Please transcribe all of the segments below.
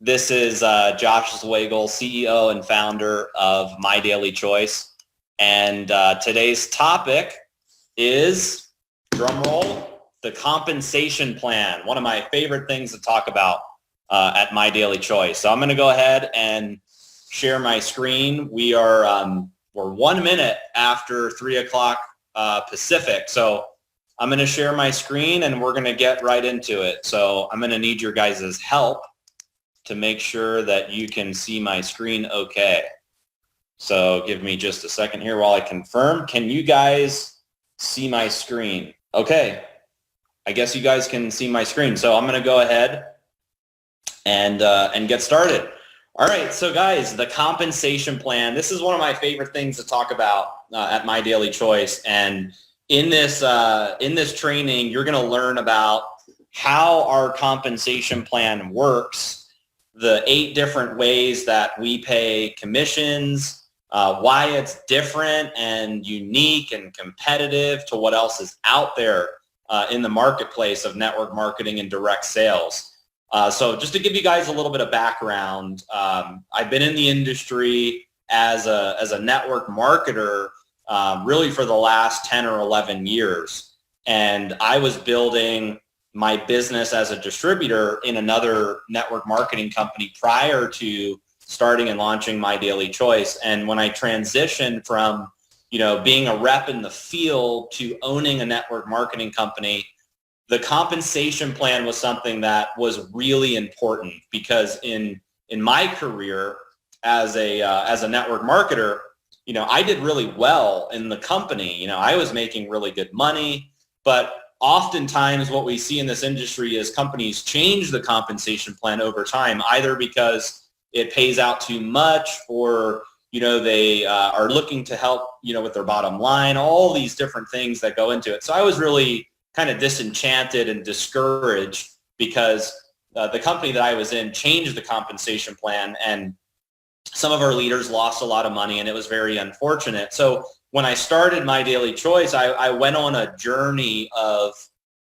This is Josh Zwagil, CEO and founder of MyDailyChoice. And today's topic is, drumroll, the compensation plan. One of my favorite things to talk about at MyDailyChoice. So I'm going to go ahead and share my screen. We're 1 minute after 3 o'clock Pacific. So I'm going to share my screen and we're going to get right into it. So I'm going to need your guys' help to make sure that you can see my screen okay. So give me just a second here while I confirm. Can you guys see my screen? Okay, I guess you guys can see my screen. So I'm going to go ahead and get started. All right, so guys, the compensation plan. This is one of my favorite things to talk about at MyDailyChoice. And in this training, you're going to learn about how our compensation plan works, the 8 different ways that we pay commissions, why it's different and unique and competitive to what else is out there in the marketplace of network marketing and direct sales. So just to give you guys a little bit of background, I've been in the industry as a network marketer really for the last 10 or 11 years. And I was building my business as a distributor in another network marketing company prior to starting and launching MyDailyChoice. And when I transitioned from, being a rep in the field to owning a network marketing company, the compensation plan was something that was really important because in my career as a network marketer, I did really well in the company. I was making really good money, but oftentimes what we see in this industry is companies change the compensation plan over time, either because it pays out too much or, they are looking to help, with their bottom line, all these different things that go into it. So I was really kind of disenchanted and discouraged because the company that I was in changed the compensation plan and some of our leaders lost a lot of money and it was very unfortunate. So when I started MyDailyChoice, I went on a journey of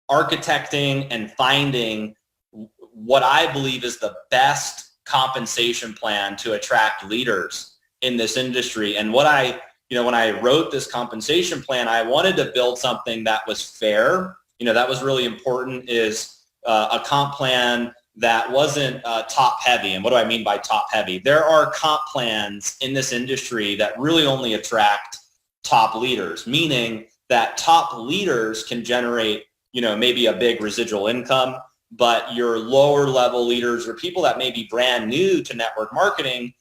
architecting and finding what I believe is the best compensation plan to attract leaders in this industry. And when I wrote this compensation plan, I wanted to build something that was fair. That was really important, is a comp plan that wasn't top heavy. And what do I mean by top heavy? There are comp plans in this industry that really only attract top leaders, meaning that top leaders can generate, maybe a big residual income, but your lower level leaders or people that may be brand new to network marketing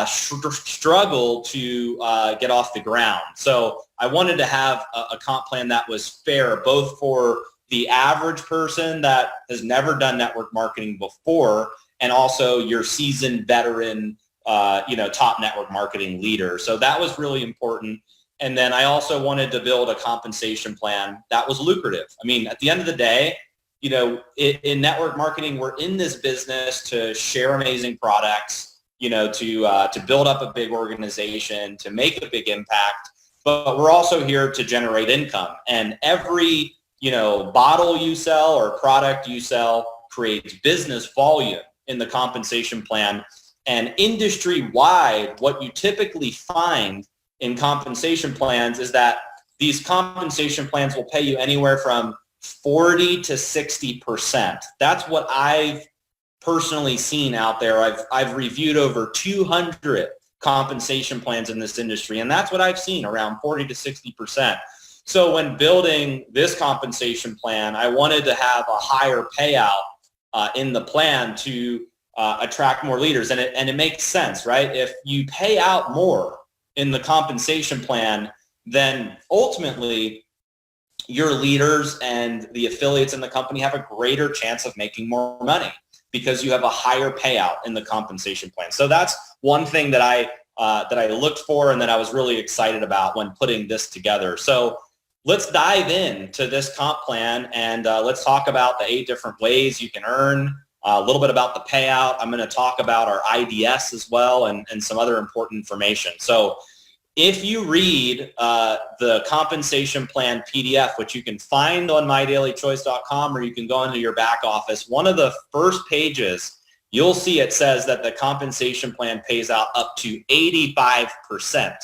struggle to get off the ground. So I wanted to have a comp plan that was fair, both for the average person that has never done network marketing before and also your seasoned veteran, top network marketing leader. So that was really important. And then I also wanted to build a compensation plan that was lucrative. I mean, at the end of the day, in network marketing, we're in this business to share amazing products, to build up a big organization, to make a big impact, but we're also here to generate income. And every, bottle you sell or product you sell creates business volume in the compensation plan. And industry-wide, what you typically find in compensation plans is that these compensation plans will pay you anywhere from 40 to 60%. That's what I've personally seen out there. I've reviewed over 200 compensation plans in this industry, and that's what I've seen, around 40 to 60%. So when building this compensation plan, I wanted to have a higher payout in the plan to attract more leaders. And it makes sense, right? If you pay out more in the compensation plan, then ultimately your leaders and the affiliates in the company have a greater chance of making more money because you have a higher payout in the compensation plan. So that's one thing that I looked for and that I was really excited about when putting this together. So let's dive into this comp plan and let's talk about the 8 different ways you can earn, a little bit about the payout. I'm going to talk about our IDS as well and some other important information. So if you read the compensation plan PDF, which you can find on MyDailyChoice.com or you can go into your back office, one of the first pages you'll see it says that the compensation plan pays out up to 85%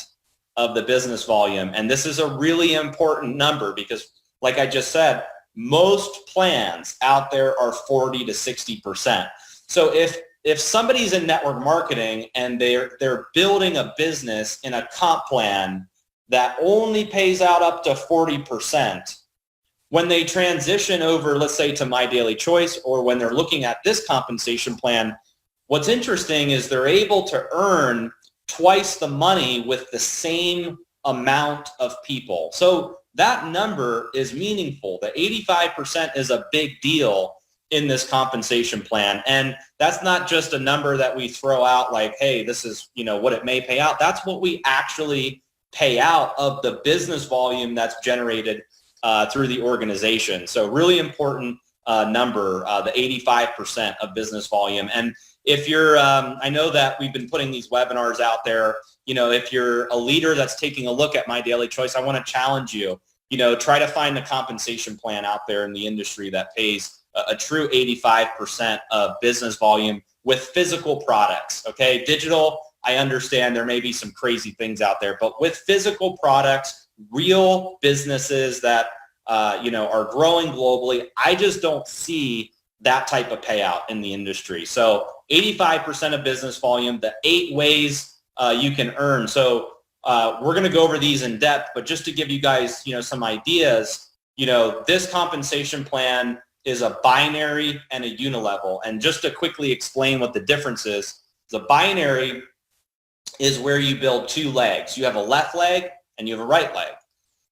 of the business volume. And this is a really important number because, like I just said, most plans out there are 40 to 60%. So if somebody's in network marketing and they're building a business in a comp plan that only pays out up to 40%, when they transition over, let's say, to MyDailyChoice, or when they're looking at this compensation plan, what's interesting is they're able to earn twice the money with the same amount of people. So that number is meaningful. The 85% is a big deal in this compensation plan. And that's not just a number that we throw out like, hey, this is, what it may pay out. That's what we actually pay out of the business volume that's generated through the organization. So really important number, the 85% of business volume. And if you're, I know that we've been putting these webinars out there, if you're a leader that's taking a look at MyDailyChoice, I want to challenge you, try to find a compensation plan out there in the industry that pays a true 85% of business volume with physical products. Okay, digital, I understand there may be some crazy things out there, but with physical products, real businesses that are growing globally, I just don't see that type of payout in the industry. So 85% of business volume, the 8 ways you can earn. So we're going to go over these in depth, but just to give you guys, some ideas, this compensation plan is a binary and a unilevel. And just to quickly explain what the difference is, the binary is where you build 2 legs. You have a left leg and you have a right leg.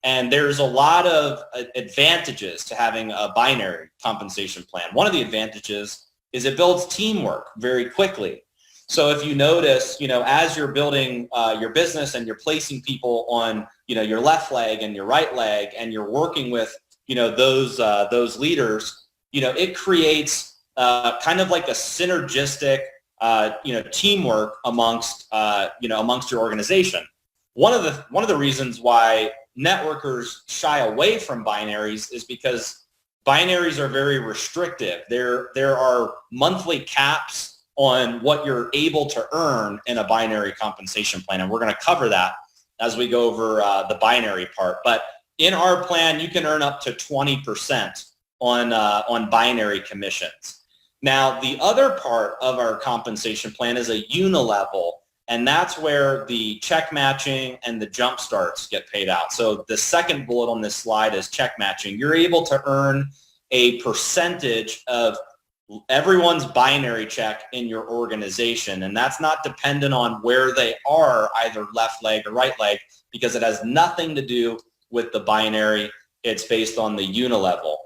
And there's a lot of advantages to having a binary compensation plan. One of the advantages is it builds teamwork very quickly. So if you notice, as you're building your business and you're placing people on, your left leg and your right leg, and you're working with, those leaders, it creates kind of like a synergistic, teamwork amongst your organization. One of the reasons why networkers shy away from binaries is because binaries are very restrictive. There are monthly caps on what you're able to earn in a binary compensation plan, and we're going to cover that as we go over the binary part. But in our plan, you can earn up to 20% on binary commissions. Now, the other part of our compensation plan is a unilevel, and that's where the check matching and the jump starts get paid out. So the second bullet on this slide is check matching. You're able to earn a percentage of everyone's binary check in your organization, and that's not dependent on where they are, either left leg or right leg, because it has nothing to do with the binary. It's based on the unilevel.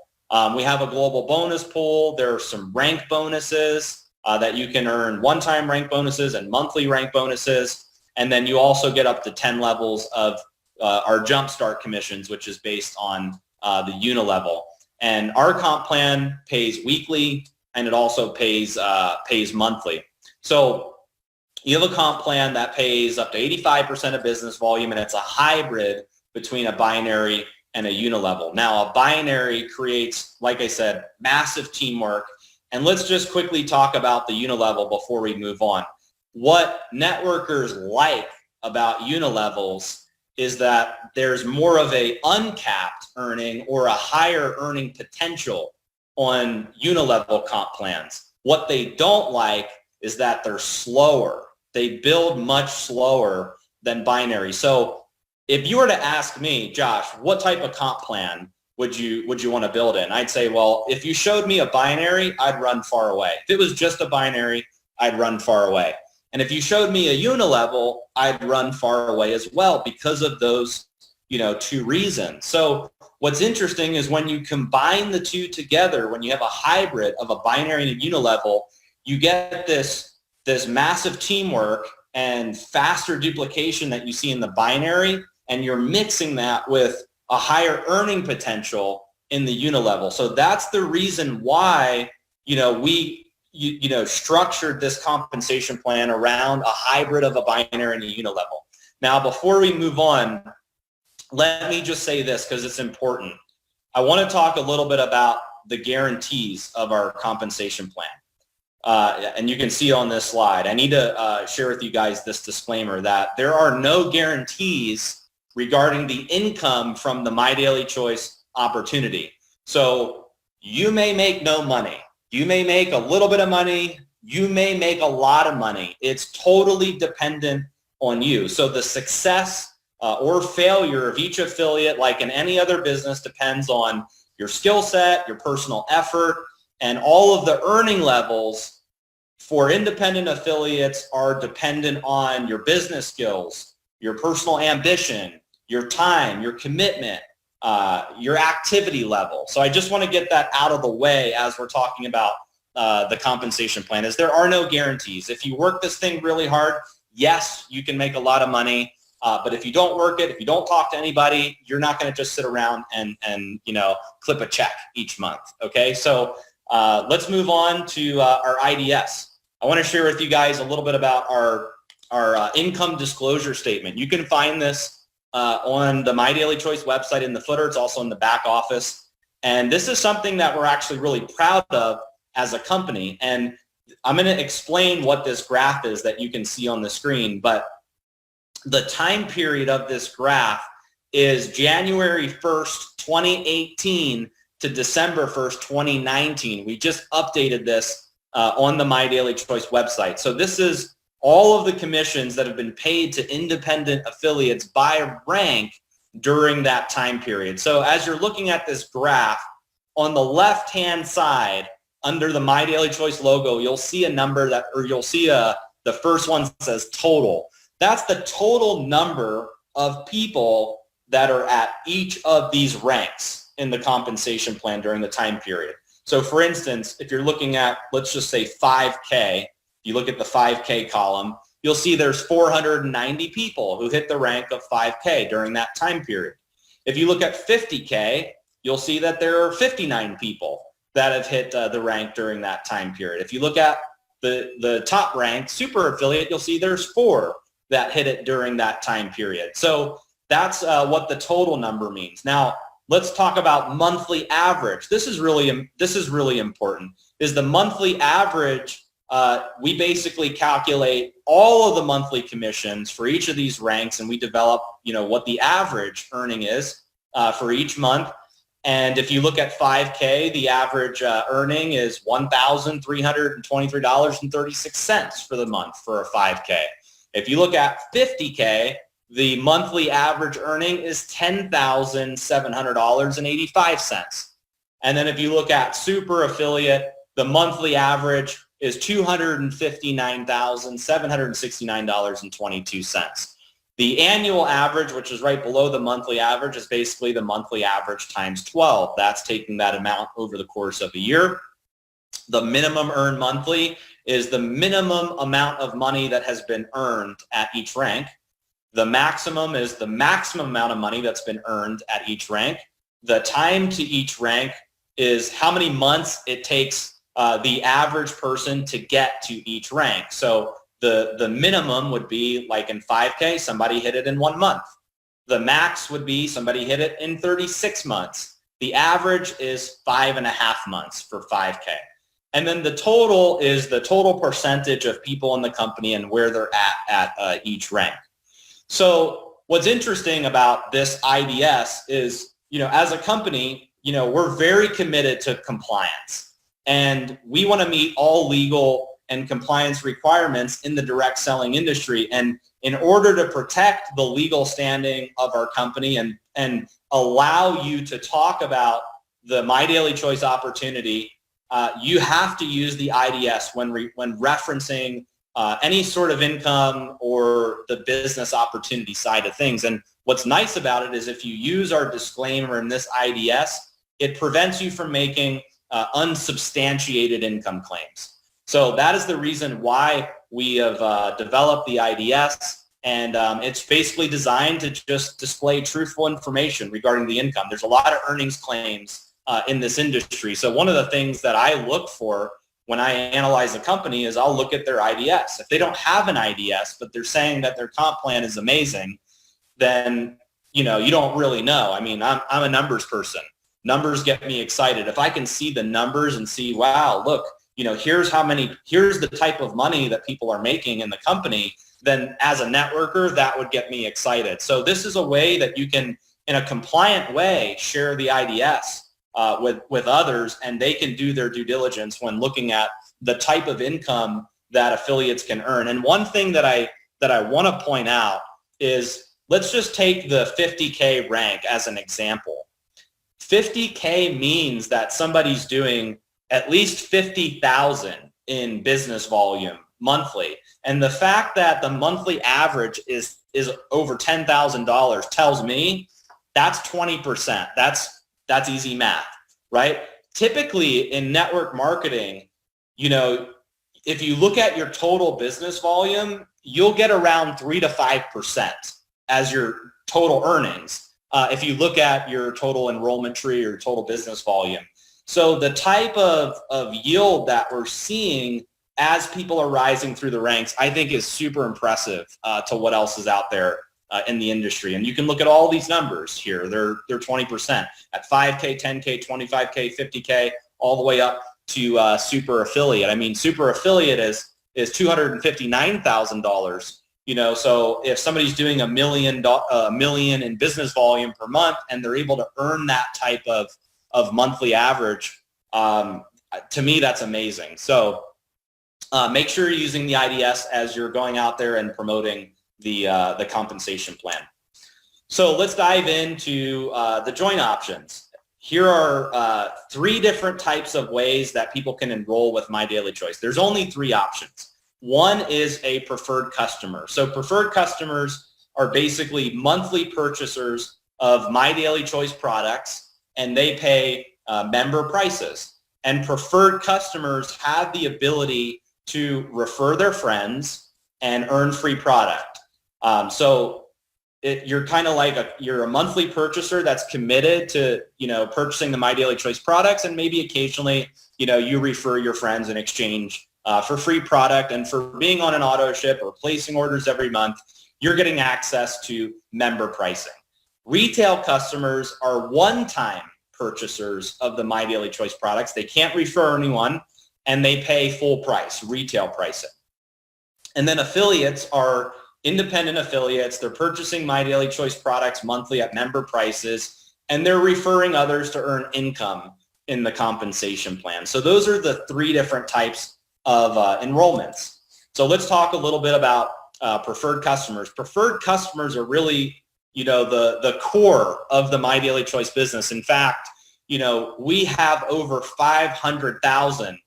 We have a global bonus pool. There are some rank bonuses that you can earn, one-time rank bonuses and monthly rank bonuses. And then you also get up to 10 levels of our jumpstart commissions, which is based on the unilevel. And our comp plan pays weekly, and it also pays monthly. So you have a comp plan that pays up to 85% of business volume, and it's a hybrid between a binary and a unilevel. Now, a binary creates, like I said, massive teamwork. And let's just quickly talk about the unilevel before we move on. What networkers like about unilevels is that there's more of a uncapped earning or a higher earning potential on unilevel comp plans. What they don't like is that they're slower. They build much slower than binary. So if you were to ask me, Josh, what type of comp plan would you want to build in? I'd say, well, if you showed me a binary, I'd run far away. If it was just a binary, I'd run far away. And if you showed me a unilevel, I'd run far away as well because of those, 2 reasons. So what's interesting is when you combine the 2 together, when you have a hybrid of a binary and a unilevel, you get this massive teamwork and faster duplication that you see in the binary, and you're mixing that with a higher earning potential in the unilevel. So that's the reason why, we structured this compensation plan around a hybrid of a binary and a unilevel. Now, before we move on, let me just say this because it's important. I want to talk a little bit about the guarantees of our compensation plan. and you can see on this slide, I need to share with you guys this disclaimer that there are no guarantees regarding the income from the MyDailyChoice opportunity. So you may make no money. You may make a little bit of money. You may make a lot of money. It's totally dependent on you. So the success or failure of each affiliate, like in any other business, depends on your skill set, your personal effort, and all of the earning levels for independent affiliates are dependent on your business skills, your personal ambition, your time, your commitment, your activity level. So I just want to get that out of the way as we're talking about the compensation plan, is there are no guarantees. If you work this thing really hard, yes, you can make a lot of money. But if you don't work it, if you don't talk to anybody, you're not going to just sit around and clip a check each month. Okay, so let's move on to our IDS. I want to share with you guys a little bit about our income disclosure statement. You can find this on the MyDailyChoice website in the footer. It's also in the back office. And this is something that we're actually really proud of as a company. And I'm going to explain what this graph is that you can see on the screen. But the time period of this graph is January 1st, 2018 to December 1st, 2019. We just updated this on the MyDailyChoice website. So this is all of the commissions that have been paid to independent affiliates by rank during that time period. So as you're looking at this graph, on the left-hand side, under the MyDailyChoice logo, you'll see a number that, or you'll see the first one says total. That's the total number of people that are at each of these ranks in the compensation plan during the time period. So for instance, if you're looking at, let's just say 5K, you look at the 5K column, you'll see there's 490 people who hit the rank of 5K during that time period. If you look at 50K, you'll see that there are 59 people that have hit the rank during that time period. If you look at the top rank, super affiliate, you'll see there's 4 that hit it during that time period. So that's what the total number means. Now, let's talk about monthly average. This is really important. Is the monthly average, we basically calculate all of the monthly commissions for each of these ranks, and we develop, what the average earning is for each month. And if you look at 5K, the average earning is $1,323.36 for the month for a 5K. If you look at 50K, the monthly average earning is $10,700.85. And then if you look at super affiliate, the monthly average is $259,769.22. The annual average, which is right below the monthly average, is basically the monthly average times 12. That's taking that amount over the course of a year. The minimum earned monthly is the minimum amount of money that has been earned at each rank. The maximum is the maximum amount of money that's been earned at each rank. The time to each rank is how many months it takes the average person to get to each rank. So the minimum would be, like in 5K, somebody hit it in 1 month. The max would be somebody hit it in 36 months. The average is 5.5 months for 5K. And then the total is the total percentage of people in the company and where they're at each rank. So what's interesting about this IDS is, as a company, we're very committed to compliance, and we want to meet all legal and compliance requirements in the direct selling industry. And in order to protect the legal standing of our company and allow you to talk about the MyDailyChoice opportunity, you have to use the IDS when referencing any sort of income or the business opportunity side of things. And what's nice about it is if you use our disclaimer in this IDS, it prevents you from making unsubstantiated income claims. So that is the reason why we have developed the IDS, and it's basically designed to just display truthful information regarding the income. There's a lot of earnings claims in this industry. So one of the things that I look for when I analyze a company is I'll look at their IDS. If they don't have an IDS, but they're saying that their comp plan is amazing, then you don't really know. I mean, I'm a numbers person. Numbers get me excited. If I can see the numbers and see, wow, look, here's the type of money that people are making in the company, then as a networker, that would get me excited. So this is a way that you can, in a compliant way, share the IDS with others, and they can do their due diligence when looking at the type of income that affiliates can earn. And one thing that I want to point out is, let's just take the 50K rank as an example. 50K means that somebody's doing at least 50,000 in business volume monthly. And the fact that the monthly average is over $10,000 tells me that's 20%. That's easy math, right? Typically in network marketing, if you look at your total business volume, you'll get around 3 to 5% as your total earnings. If you look at your total enrollment tree or your total business volume. So the type of yield that we're seeing as people are rising through the ranks, I think is super impressive to what else is out there in the industry. And you can look at all these numbers here. They're 20% at 5K, 10K, 25K, 50K, all the way up to super affiliate. I mean, super affiliate is $259,000. So if somebody's doing a million in business volume per month, and they're able to earn that type of monthly average, to me, that's amazing. So make sure you're using the IDS as you're going out there and promoting the compensation plan. So let's dive into the join options. Here are 3 different types of ways that people can enroll with MyDailyChoice. There's only 3 options. One is a preferred customer. So preferred customers are basically monthly purchasers of MyDailyChoice products, and they pay member prices. And preferred customers have the ability to refer their friends and earn free product. You're kind of like you're a monthly purchaser that's committed to, purchasing the MyDailyChoice products, and maybe occasionally, you refer your friends in exchange for free product, and for being on an auto ship or placing orders every month, you're getting access to member pricing. Retail customers are one-time purchasers of the MyDailyChoice products. They can't refer anyone, and they pay full price, retail pricing. And then affiliates are independent affiliates. They're purchasing MyDailyChoice products monthly at member prices, and they're referring others to earn income in the compensation plan. So those are the 3 different types of enrollments. So let's talk a little bit about preferred customers. Preferred customers are really, the core of the MyDailyChoice business. In fact, we have over 500,000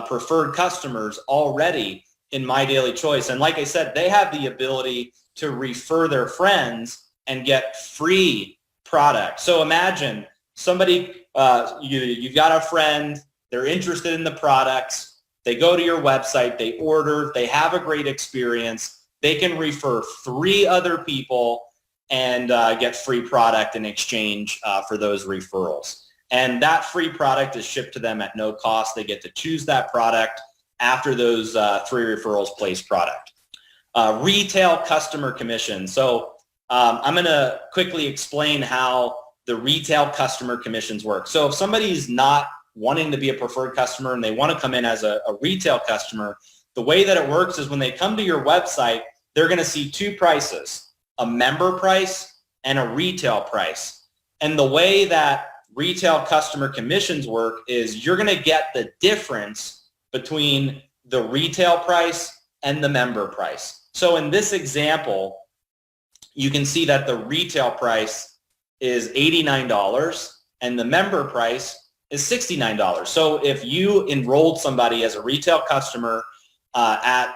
preferred customers already in MyDailyChoice. And like I said, they have the ability to refer their friends and get free product. So imagine somebody, you've got a friend, they're interested in the products, they go to your website, they order, they have a great experience, they can refer 3 other people and get free product in exchange for those referrals. And that free product is shipped to them at no cost. They get to choose that product after those 3 referrals place product. Retail customer commission. So I'm going to quickly explain how the retail customer commissions work. So if somebody's not wanting to be a preferred customer and they want to come in as a retail customer, the way that it works is when they come to your website, they're going to see 2 prices, a member price and a retail price. And the way that retail customer commissions work is you're going to get the difference between the retail price and the member price. So in this example, you can see that the retail price is $89 and the member price is $69. So if you enrolled somebody as a retail customer at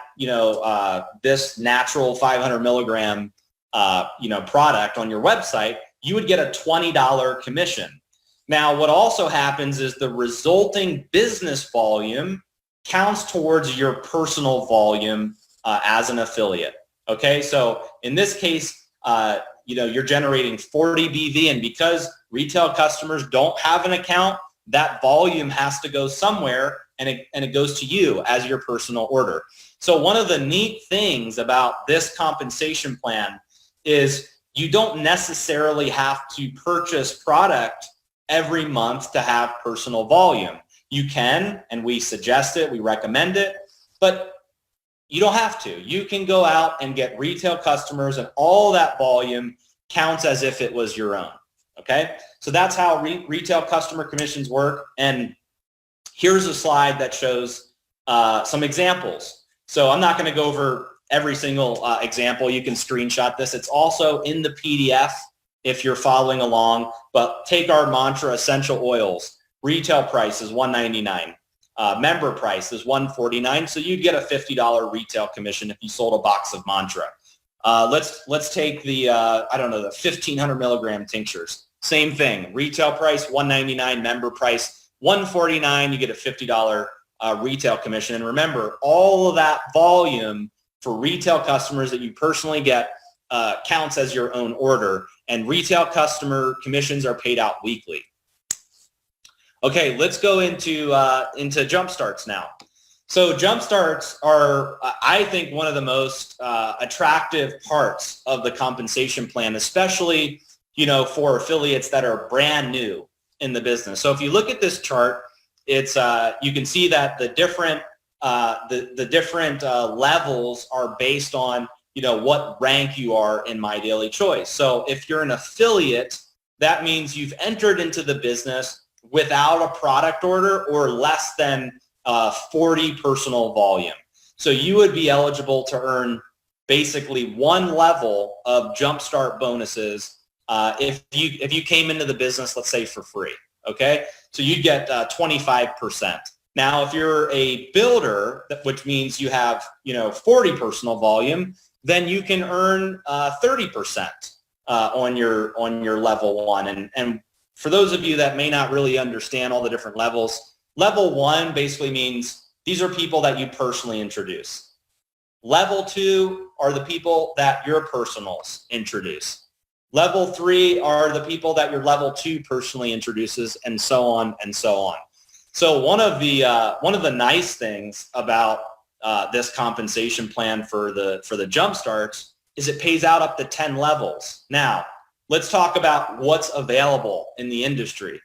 this natural 500 milligram product on your website, you would get a $20 commission. Now, what also happens is the resulting business volume counts towards your personal volume as an affiliate. Okay, so in this case, you're generating 40 BV, and because retail customers don't have an account, that volume has to go somewhere, and it goes to you as your personal order. So one of the neat things about this compensation plan is you don't necessarily have to purchase product every month to have personal volume. you can, and we suggest it, we recommend it, but you don't have to. You can go out and get retail customers, and all that volume counts as if it was your own. Okay, so that's how retail customer commissions work. And here's a slide that shows some examples. So I'm not going to go over every single example. You can screenshot this. It's also in the PDF if you're following along. But take our mantra, essential oils. Retail price is $199. Member price is $149. So you'd get a $50 retail commission if you sold a box of mantra. Let's take the the 1,500 milligram tinctures. Same thing. Retail price $199. Member price $149. You get a $50 retail commission. And remember, all of that volume for retail customers that you personally get counts as your own order. And retail customer commissions are paid out weekly. Okay, let's go into jump starts now. So jump starts are, I think, one of the most attractive parts of the compensation plan, especially, for affiliates that are brand new in the business. So if you look at this chart, it's you can see that the different levels are based on what rank you are in MyDailyChoice. So if you're an affiliate, that means you've entered into the business without a product order or less than 40 personal volume. So you would be eligible to earn basically one level of jumpstart bonuses if you came into the business, let's say, for free. Okay, so you'd get 25%. Now, if you're a builder, which means you have 40 personal volume, then you can earn 30% on your level one. And for those of you that may not really understand all the different levels, level one basically means these are people that you personally introduce. Level two are the people that your personals introduce. Level three are the people that your level two personally introduces, and so on and so on. So one of the nice things about this compensation plan for the jump starts is it pays out up to 10 levels. Now, let's talk about what's available in the industry.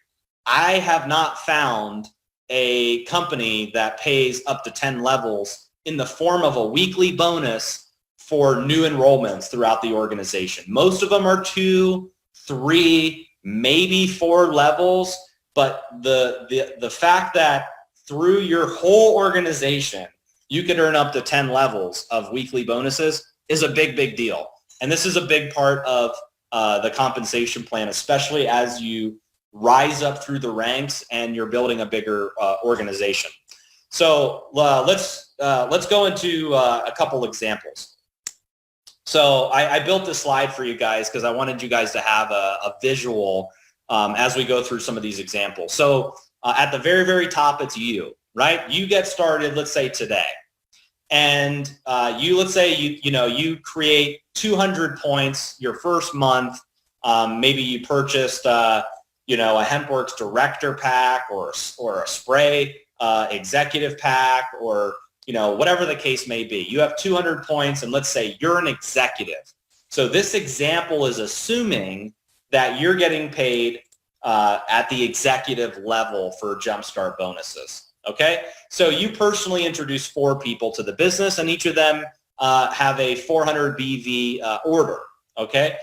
I have not found a company that pays up to 10 levels in the form of a weekly bonus for new enrollments throughout the organization. Most of them are 2, 3, maybe 4 levels, but the fact that through your whole organization, you could earn up to 10 levels of weekly bonuses is a big, big deal. And this is a big part of the compensation plan, especially as you rise up through the ranks and you're building a bigger organization. So let's go into a couple examples. So I built this slide for you guys because I wanted you guys to have a visual as we go through some of these examples. So at the very, very top, it's you, right? You get started, let's say today. And let's say you create 200 points your first month. Maybe you purchased a HempWorks Director Pack or a Spray Executive Pack, or whatever the case may be. You have 200 points, and let's say you're an executive. So this example is assuming that you're getting paid at the executive level for jumpstart bonuses. Okay, so you personally introduce 4 people to the business, and each of them have a 400 BV order. Okay,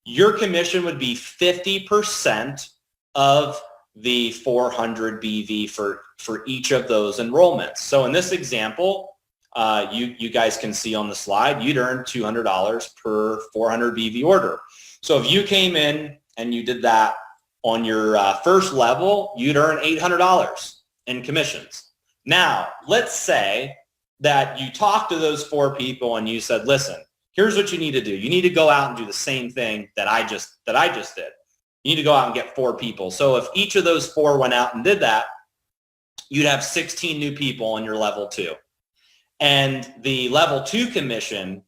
your commission would be 50% of the 400 BV for each of those enrollments. So in this example, you guys can see on the slide, you'd earn $200 per 400 BV order. So if you came in and you did that on your first level, you'd earn $800 in commissions. Now, let's say that you talked to those 4 people and you said, listen, here's what you need to do. You need to go out and do the same thing that I just did. You need to go out and get 4 people. So if each of those 4 went out and did that, you'd have 16 new people on your level 2. And the level 2 commission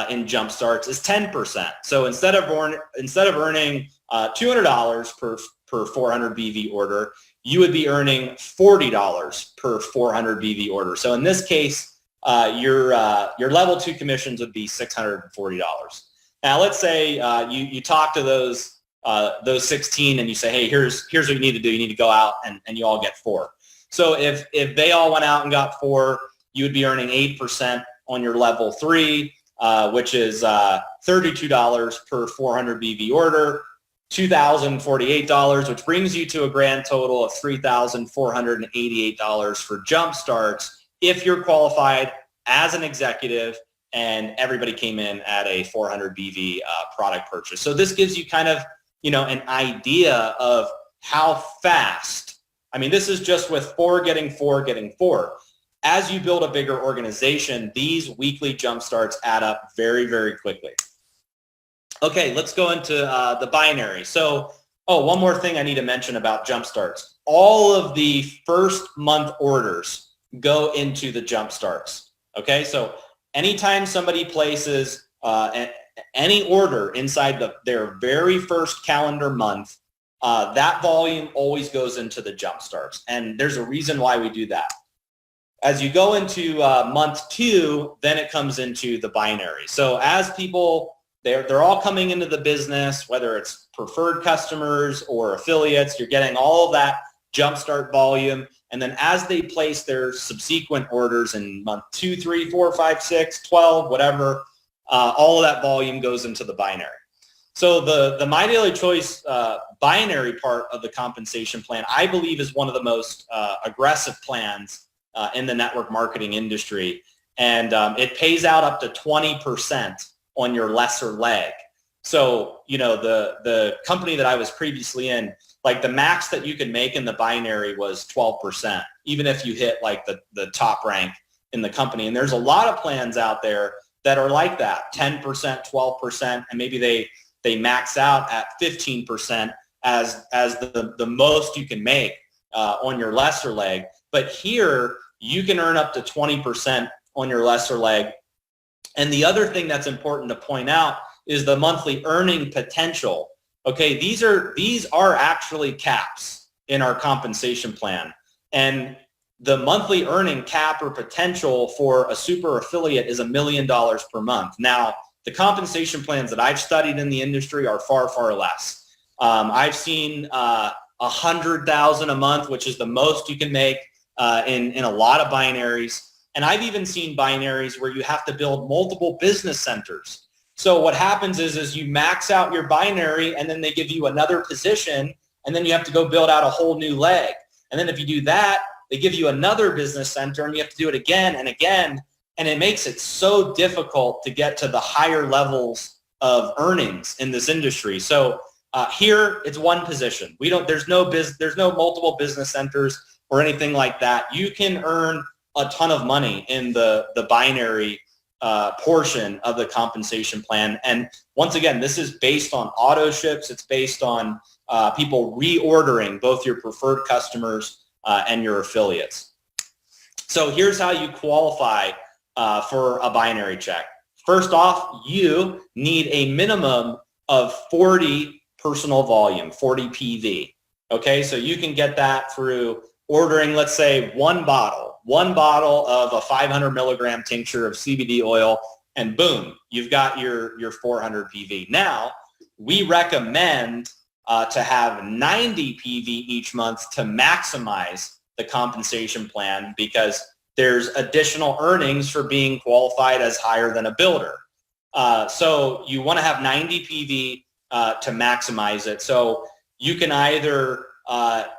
in Jumpstarts is 10%. So instead of earning $200 per 400 BV order, you would be earning $40 per 400 BV order. So in this case, your level 2 commissions would be $640. Now let's say you talk to those 16 and you say, hey, here's what you need to do. You need to go out and you all get 4. So if they all went out and got 4, you would be earning 8% on your level 3, which is $32 per 400 BV order, $2,048, which brings you to a grand total of $3,488 for jump starts if you're qualified as an executive and everybody came in at a 400 BV product purchase. So this gives you kind of, an idea of how fast. I mean, this is just with 4 getting 4 getting 4. As you build a bigger organization, these weekly jump starts add up very, very quickly. Okay, let's go into the binary. So, one more thing I need to mention about jump starts. All of the first month orders go into the jump starts. Okay, so anytime somebody places any order inside their very first calendar month, that volume always goes into the jump starts. And there's a reason why we do that. As you go into month 2, then it comes into the binary. So as people, they're all coming into the business, whether it's preferred customers or affiliates, you're getting all of that jumpstart volume. And then as they place their subsequent orders in month 2, 3, 4, 5, 6, 12, whatever, all of that volume goes into the binary. So the MyDailyChoice binary part of the compensation plan, I believe, is one of the most aggressive plans in the network marketing industry. And it pays out up to 20% on your lesser leg. So, the company that I was previously in, like the max that you could make in the binary was 12%, even if you hit like the top rank in the company. And there's a lot of plans out there that are like that, 10%, 12%, and maybe they max out at 15% as the most you can make on your lesser leg. But here, you can earn up to 20% on your lesser leg. And the other thing that's important to point out is the monthly earning potential. Okay, these are actually caps in our compensation plan. And the monthly earning cap or potential for a super affiliate is $1 million per month. Now, the compensation plans that I've studied in the industry are far, far less. I've seen $100,000 a month, which is the most you can make in a lot of binaries. And I've even seen binaries where you have to build multiple business centers. So what happens is you max out your binary and then they give you another position and then you have to go build out a whole new leg. And then if you do that, they give you another business center and you have to do it again and again. And it makes it so difficult to get to the higher levels of earnings in this industry. So here it's one position. There's no multiple business centers or anything like that. You can earn a ton of money in the binary portion of the compensation plan. And once again, this is based on auto ships. It's based on people reordering both your preferred customers and your affiliates. So here's how you qualify for a binary check. First off, you need a minimum of 40 personal volume, 40 PV. Okay, so you can get that through ordering, let's say, one bottle of a 500 milligram tincture of CBD oil, and boom, you've got your 400 PV. Now, we recommend to have 90 PV each month to maximize the compensation plan because there's additional earnings for being qualified as higher than a builder. So you want to have 90 PV to maximize it. So you can either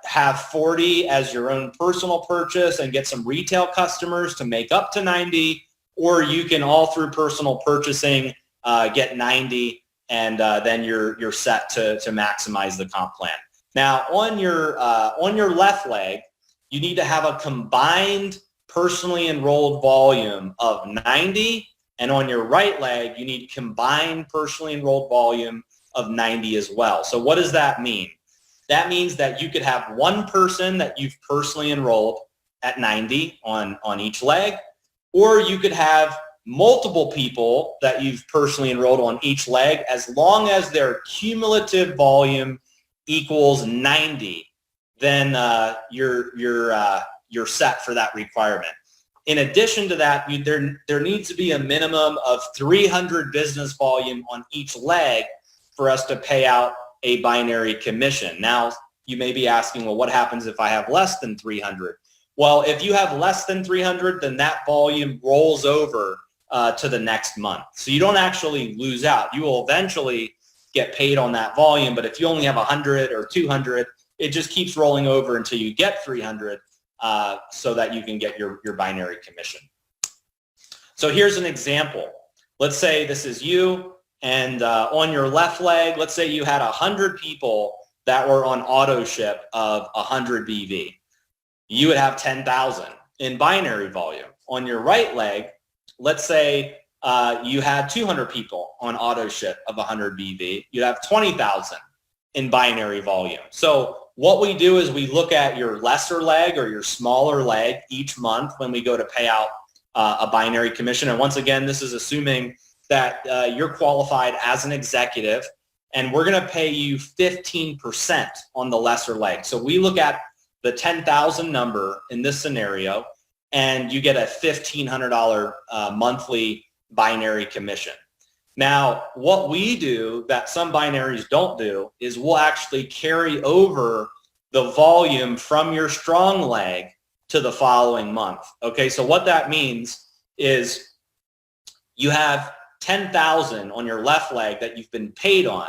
have 40 as your own personal purchase and get some retail customers to make up to 90, or you can all through personal purchasing get 90 and then you're set to maximize the comp plan. Now on your left leg, you need to have a combined personally enrolled volume of 90, and on your right leg, you need combined personally enrolled volume of 90 as well. So what does that mean? That means that you could have one person that you've personally enrolled at 90 on each leg, or you could have multiple people that you've personally enrolled on each leg, as long as their cumulative volume equals 90, then you're set for that requirement. In addition to that, there needs to be a minimum of 300 business volume on each leg for us to pay out a binary commission. Now, you may be asking, well, what happens if I have less than 300? Well, if you have less than 300, then that volume rolls over to the next month. So you don't actually lose out. You will eventually get paid on that volume, but if you only have 100 or 200, it just keeps rolling over until you get 300 so that you can get your binary commission. So here's an example. Let's say this is you, and on your left leg, let's say you had 100 people that were on auto ship of 100 BV. You would have 10,000 in binary volume. On your right leg, let's say you had 200 people on auto ship of 100 BV. You'd have 20,000 in binary volume. So what we do is we look at your lesser leg or your smaller leg each month when we go to pay out a binary commission. And once again, this is assuming that you're qualified as an executive, and we're going to pay you 15% on the lesser leg. So we look at the 10,000 number in this scenario, and you get a $1,500 monthly binary commission. Now, what we do that some binaries don't do is we'll actually carry over the volume from your strong leg to the following month. Okay, so what that means is you have 10,000 on your left leg that you've been paid on.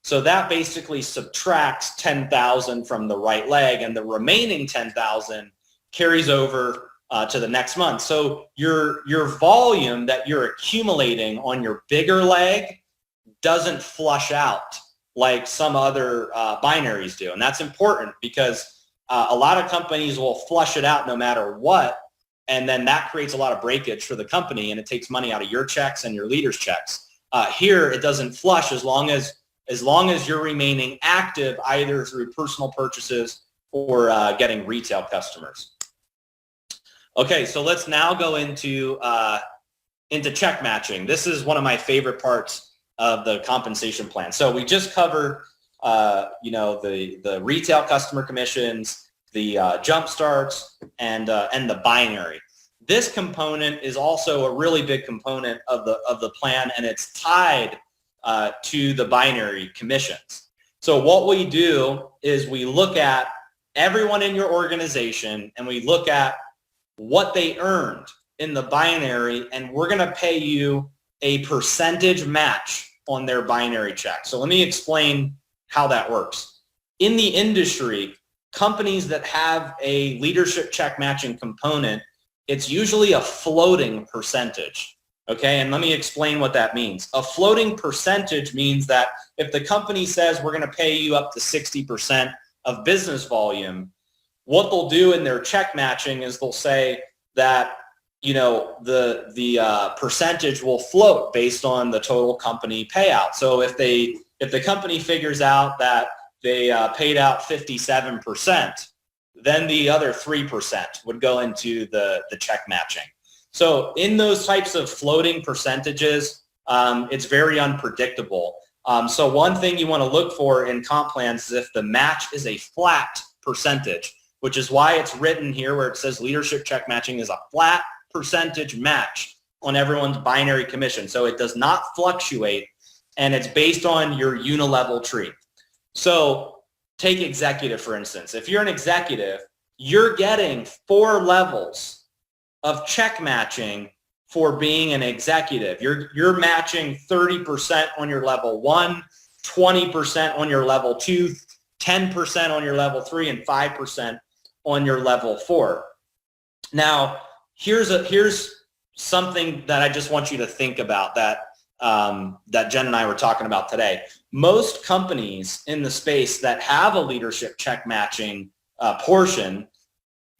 So that basically subtracts 10,000 from the right leg, and the remaining 10,000 carries over to the next month. So your volume that you're accumulating on your bigger leg doesn't flush out like some other binaries do. And that's important because a lot of companies will flush it out no matter what, and then that creates a lot of breakage for the company, and it takes money out of your checks and your leaders' checks. Here, it doesn't flush as long as you're remaining active either through personal purchases or getting retail customers. Okay, so let's now go into check matching. This is one of my favorite parts of the compensation plan. So we just covered, the retail customer commissions, the jump starts, and the binary. This component is also a really big component of the plan, and it's tied to the binary commissions. So what we do is we look at everyone in your organization, and we look at what they earned in the binary, and we're going to pay you a percentage match on their binary check. So let me explain how that works. In the industry, companies that have a leadership check matching component, it's usually a floating percentage. Okay, and let me explain what that means. A floating percentage means that if the company says we're going to pay you up to 60% of business volume, what they'll do in their check matching is they'll say that the percentage will float based on the total company payout. So if the company figures out that they paid out 57%, then the other 3% would go into the check matching. So in those types of floating percentages, it's very unpredictable. So one thing you want to look for in comp plans is if the match is a flat percentage, which is why it's written here where it says leadership check matching is a flat percentage match on everyone's binary commission. So it does not fluctuate, and it's based on your unilevel tree. So take executive, for instance. If you're an executive, you're getting 4 levels of check matching for being an executive. You're matching 30% on your level 1, 20% on your level 2, 10% on your level 3, and 5% on your level 4. Now, here's something that I just want you to think about that Jen and I were talking about today. Most companies in the space that have a leadership check matching portion,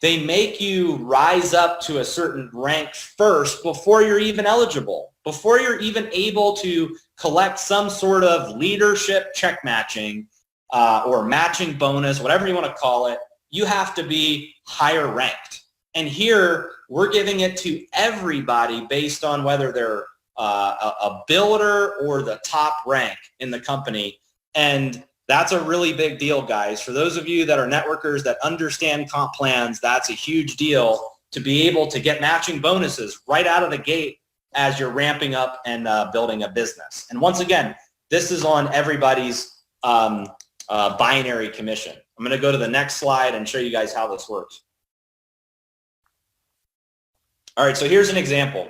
they make you rise up to a certain rank first before you're even eligible, before you're even able to collect some sort of leadership check matching or matching bonus, whatever you want to call it. You have to be higher ranked. And here we're giving it to everybody based on whether they're a builder or the top rank in the company. And that's a really big deal, guys. For those of you that are networkers that understand comp plans, that's a huge deal to be able to get matching bonuses right out of the gate as you're ramping up and building a business. And once again, this is on everybody's binary commission. I'm going to go to the next slide and show you guys how this works. All right, so here's an example.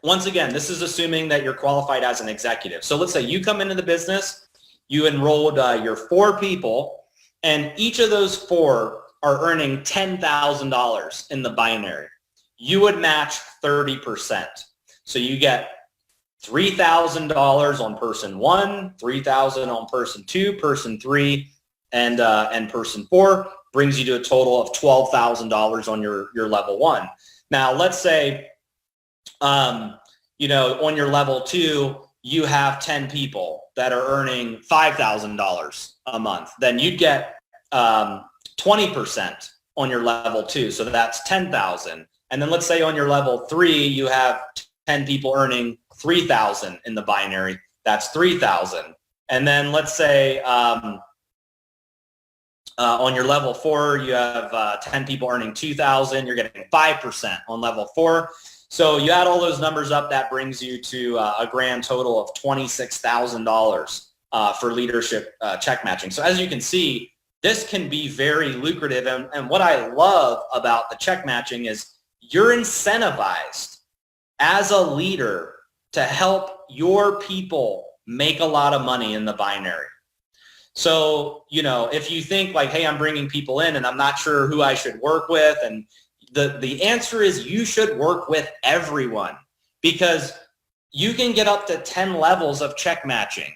Once again, this is assuming that you're qualified as an executive. So let's say you come into the business, you enrolled your 4 people, and each of those 4 are earning $10,000 in the binary. You would match 30%. So you get $3,000 on person 1, $3,000 on person 2, person 3, and person 4 brings you to a total of $12,000 on your level 1. Now, let's say, on your level 2, you have 10 people that are earning $5,000 a month. Then you'd get 20% on your level 2. So that's 10,000. And then let's say on your level 3, you have 10 people earning 3,000 in the binary. That's 3,000. And then let's say on your level 4, you have 10 people earning 2,000. You're getting 5% on level 4. So you add all those numbers up, that brings you to a grand total of $26,000 for leadership check matching. So as you can see, this can be very lucrative. And what I love about the check matching is you're incentivized as a leader to help your people make a lot of money in the binary. So, if you think like, hey, I'm bringing people in and I'm not sure who I should work with, and the answer is you should work with everyone, because you can get up to 10 levels of check matching.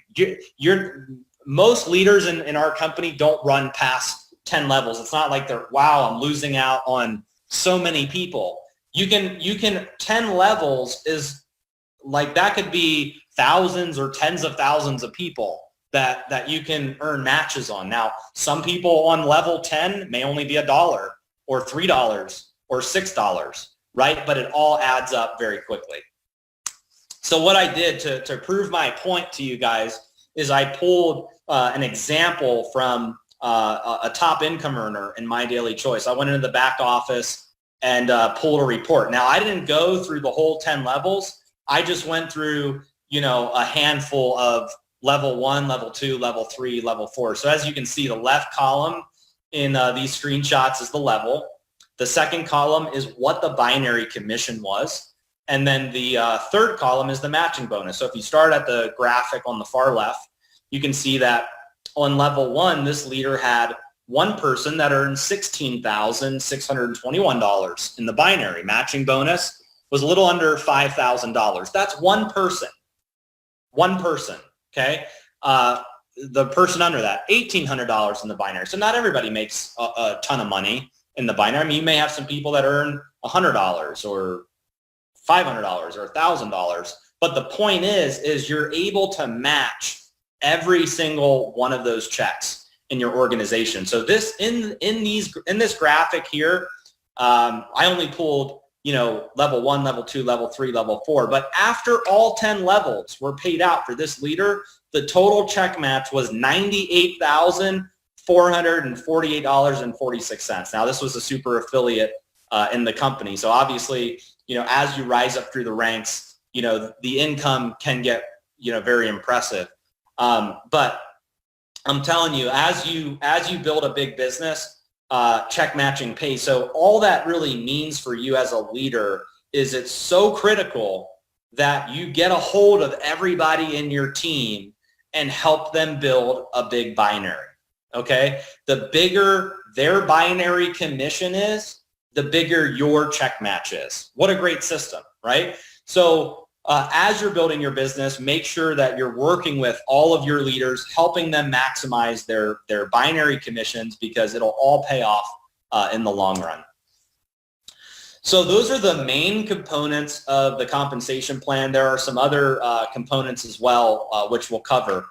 Most leaders in our company don't run past 10 levels. It's not like they're, wow, I'm losing out on so many people. You can 10 levels is like, that could be thousands or tens of thousands of people that you can earn matches on. Now, some people on level 10 may only be $1 or $3 or $6, right? But it all adds up very quickly. So what I did to prove my point to you guys is I pulled an example from a top income earner in MyDailyChoice. I went into the back office and pulled a report. Now, I didn't go through the whole 10 levels. I just went through, a handful of level 1, level 2, level 3, level 4. So as you can see, the left column in these screenshots is the level. The second column is what the binary commission was. And then the third column is the matching bonus. So if you start at the graphic on the far left, you can see that on level 1, this leader had one person that earned $16,621 in the binary. Matching bonus was a little under $5,000. That's one person. One person, okay? The person under that, $1,800 in the binary. So not everybody makes a ton of money in the binary. I mean, you may have some people that earn $100 or $500 or $1,000. But the point is you're able to match every single one of those checks in your organization. So this in this graphic here, I only pulled level 1, level 2, level 3, level 4. But after all 10 levels were paid out for this leader, the total check match was $98,448.46. Now, this was a super affiliate in the company. So obviously, as you rise up through the ranks, the income can get, very impressive. But I'm telling you, as you build a big business, check matching pays. So all that really means for you as a leader is it's so critical that you get a hold of everybody in your team and help them build a big binary. Okay? The bigger their binary commission is, the bigger your check match is. What a great system, right? So as you're building your business, make sure that you're working with all of your leaders, helping them maximize their binary commissions, because it'll all pay off in the long run. So those are the main components of the compensation plan. There are some other components as well, which we'll cover.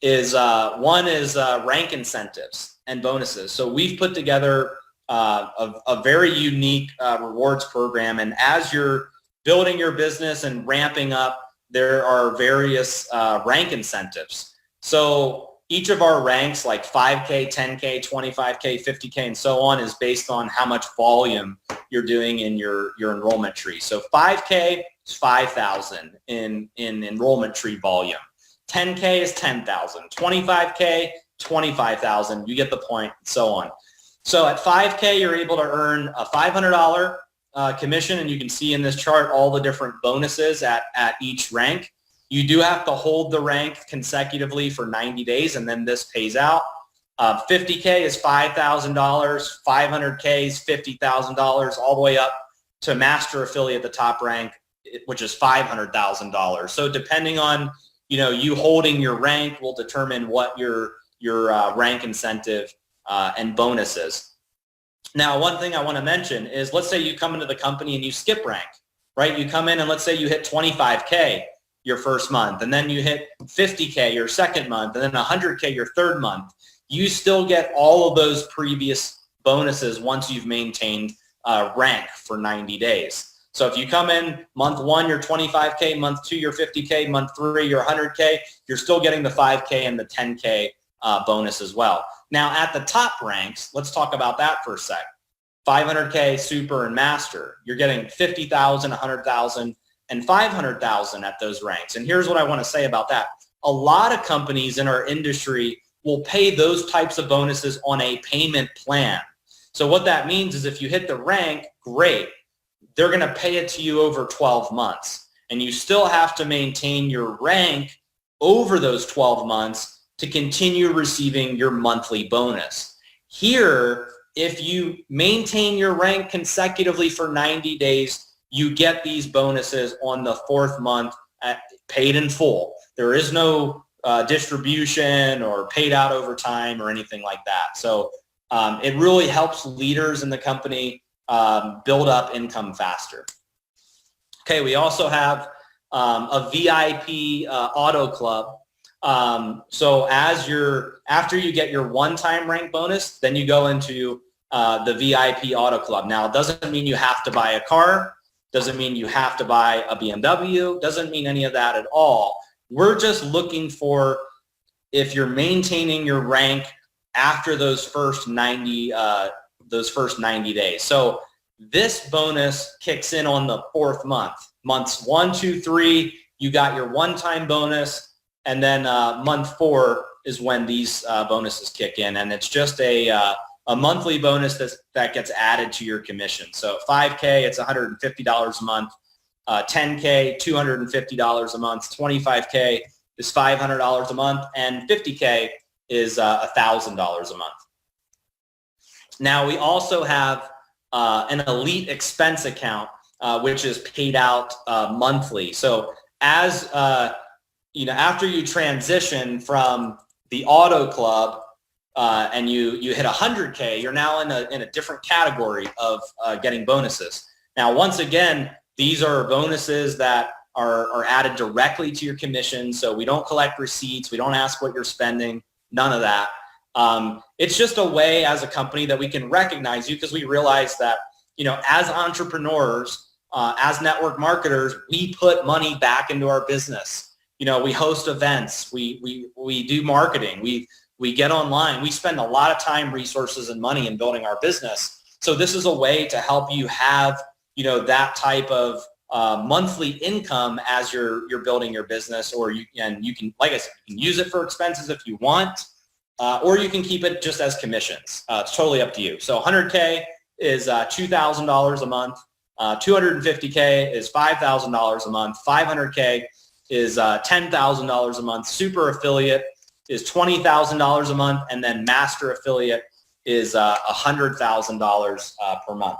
One is rank incentives and bonuses. So we've put together a very unique rewards program, and as you're building your business and ramping up, there are various rank incentives. So each of our ranks, like 5K, 10K, 25K, 50K, and so on, is based on how much volume you're doing in your enrollment tree. So 5K is 5,000 in enrollment tree volume. 10K is 10,000. 25K, 25,000. You get the point, and so on. So at 5K, you're able to earn a $500 commission, and you can see in this chart all the different bonuses at each rank. You do have to hold the rank consecutively for 90 days, and then this pays out. 50K is $5,000, 500K is $50,000, all the way up to master affiliate, the top rank, which is $500,000. So depending on, you holding your rank will determine what your rank incentive and bonus is. Now, one thing I want to mention is, let's say you come into the company and you skip rank, right? You come in and let's say you hit 25K your first month, and then you hit 50K your second month, and then 100K your third month. You still get all of those previous bonuses once you've maintained rank for 90 days. So if you come in month 1, you're 25K, month 2, you're 50K, month 3, you're 100K, you're still getting the 5K and the 10K bonus as well. Now at the top ranks, let's talk about that for a sec. 500K, super, and master. You're getting 50,000, 100,000, and 500,000 at those ranks. And here's what I want to say about that. A lot of companies in our industry will pay those types of bonuses on a payment plan. So what that means is if you hit the rank, great. They're going to pay it to you over 12 months. And you still have to maintain your rank over those 12 months to continue receiving your monthly bonus. Here, if you maintain your rank consecutively for 90 days, you get these bonuses on the 4th month paid in full. There is no distribution or paid out over time or anything like that. So it really helps leaders in the company build up income faster. Okay, we also have a VIP auto club. So after you get your one-time rank bonus, then you go into the VIP auto club. Now, it doesn't mean you have to buy a car, doesn't mean you have to buy a BMW, doesn't mean any of that at all. We're just looking for if you're maintaining your rank after those first 90 days. So this bonus kicks in on the 4th month. Months 1, 2, 3, you got your one-time bonus, and then month 4 is when these bonuses kick in, and it's just a monthly bonus that gets added to your commission. So 5K, it's $150 a month. 10K, $250 a month. 25K is $500 a month, and 50K is $1,000 a month. Now we also have an elite expense account, which is paid out monthly. So as after you transition from the auto club and you hit 100K, you're now in a different category of getting bonuses. Now, once again, these are bonuses that are added directly to your commission, so we don't collect receipts, we don't ask what you're spending, none of that. It's just a way as a company that we can recognize you, because we realize that, as entrepreneurs, as network marketers, we put money back into our business. We host events, we do marketing, we get online, we spend a lot of time, resources, and money in building our business. So this is a way to help you have that type of monthly income as you're building your business, or you can, like I said, you can use it for expenses if you want, or you can keep it just as commissions. It's totally up to you. So 100K is $2,000 a month. 250K is $5,000 a month. 500K is $10,000 a month. Super affiliate is $20,000 a month, and then master affiliate is $100,000 per month.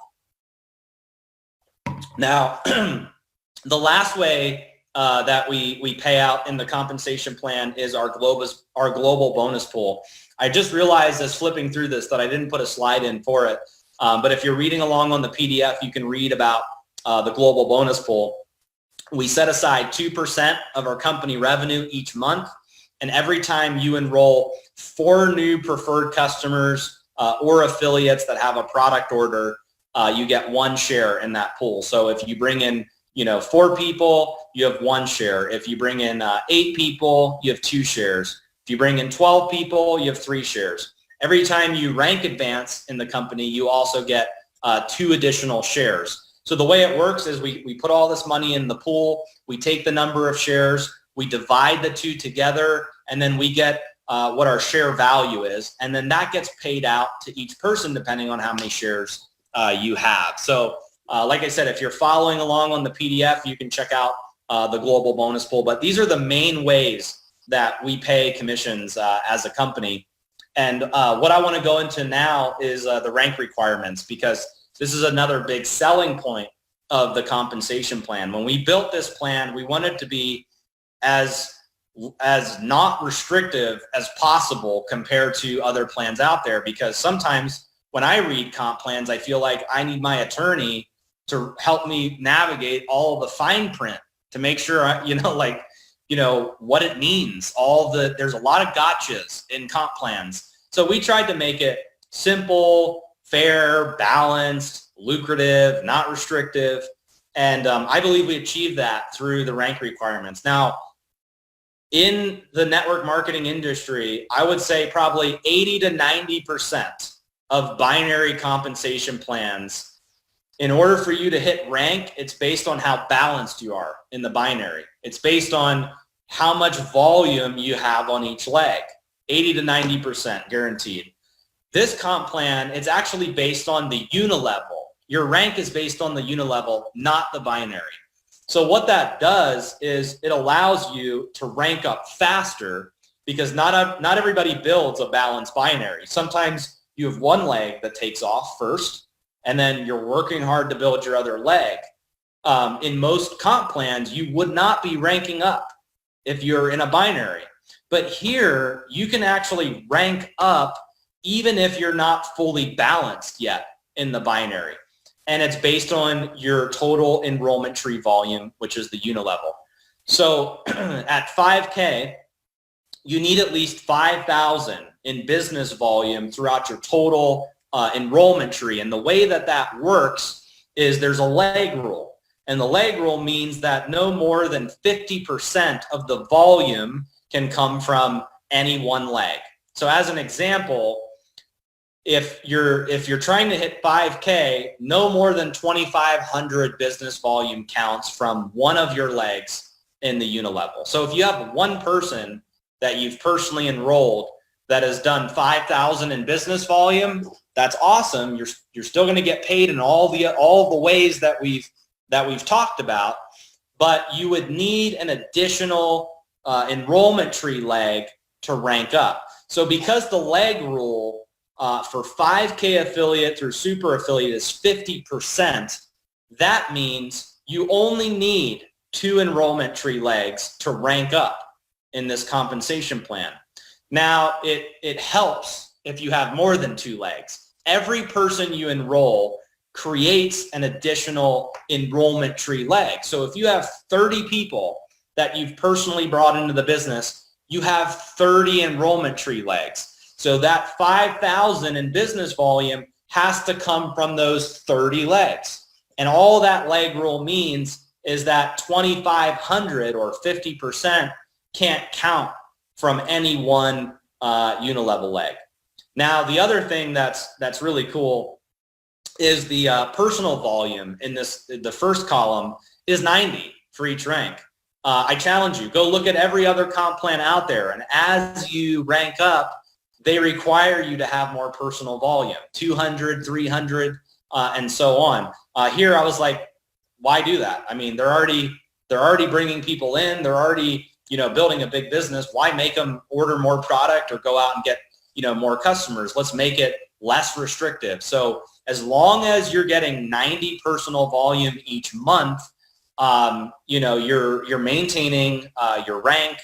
Now, the last way that we pay out in the compensation plan is our global bonus pool. I just realized as flipping through this that I didn't put a slide in for it, but if you're reading along on the PDF, you can read about the global bonus pool. We set aside 2% of our company revenue each month, and every time you enroll 4 new preferred customers or affiliates that have a product order, you get 1 share in that pool. So if you bring in 4 people, you have 1 share. If you bring in 8 people, you have 2 shares. If you bring in 12 people, you have 3 shares. Every time you rank advance in the company, you also get 2 additional shares. So the way it works is we put all this money in the pool, we take the number of shares, we divide the 2 together, and then we get what our share value is, and then that gets paid out to each person depending on how many shares you have. So like I said, if you're following along on the PDF, you can check out the global bonus pool. But these are the main ways that we pay commissions as a company. And what I want to go into now is the rank requirements, because this is another big selling point of the compensation plan. When we built this plan, we wanted to be as not restrictive as possible compared to other plans out there, because sometimes when I read comp plans, I feel like I need my attorney to help me navigate all the fine print to make sure what it means. There's a lot of gotchas in comp plans. So we tried to make it simple, fair, balanced, lucrative, not restrictive. And I believe we achieved that through the rank requirements. Now, in the network marketing industry, I would say probably 80 to 90% of binary compensation plans, in order for you to hit rank, it's based on how balanced you are in the binary. It's based on how much volume you have on each leg, 80 to 90% guaranteed. This comp plan, it's actually based on the unilevel. Your rank is based on the unilevel, not the binary. So what that does is it allows you to rank up faster, because not everybody builds a balanced binary. Sometimes you have one leg that takes off first, and then you're working hard to build your other leg. In most comp plans, you would not be ranking up if you're in a binary. But here, you can actually rank up even if you're not fully balanced yet in the binary. And it's based on your total enrollment tree volume, which is the unilevel. So at 5K, you need at least 5,000 in business volume throughout your total enrollment tree. And the way that works is there's a leg rule. And the leg rule means that no more than 50% of the volume can come from any one leg. So as an example, if you're trying to hit 5K, no more than 2,500 business volume counts from one of your legs in the unilevel. So if you have one person that you've personally enrolled that has done 5,000 in business volume, that's awesome. You're still going to get paid in all the ways that we've talked about, but you would need an additional enrollment tree leg to rank up. So because the leg rule for 5K affiliate through super affiliate is 50%, that means you only need 2 enrollment tree legs to rank up in this compensation plan. Now, it helps if you have more than 2 legs. Every person you enroll creates an additional enrollment tree leg. So if you have 30 people that you've personally brought into the business, you have 30 enrollment tree legs. So that 5,000 in business volume has to come from those 30 legs. And all that leg rule means is that 2,500 or 50% can't count from any one unilevel leg. Now, the other thing that's really cool is the personal volume in the first column is 90 for each rank. I challenge you, go look at every other comp plan out there, and as you rank up, they require you to have more personal volume, 200, 300, and so on. Here I was like, why do that? I mean, they're already bringing people in. They're already, building a big business. Why make them order more product or go out and get, more customers? Let's make it less restrictive. So as long as you're getting 90 personal volume each month, you're maintaining your rank,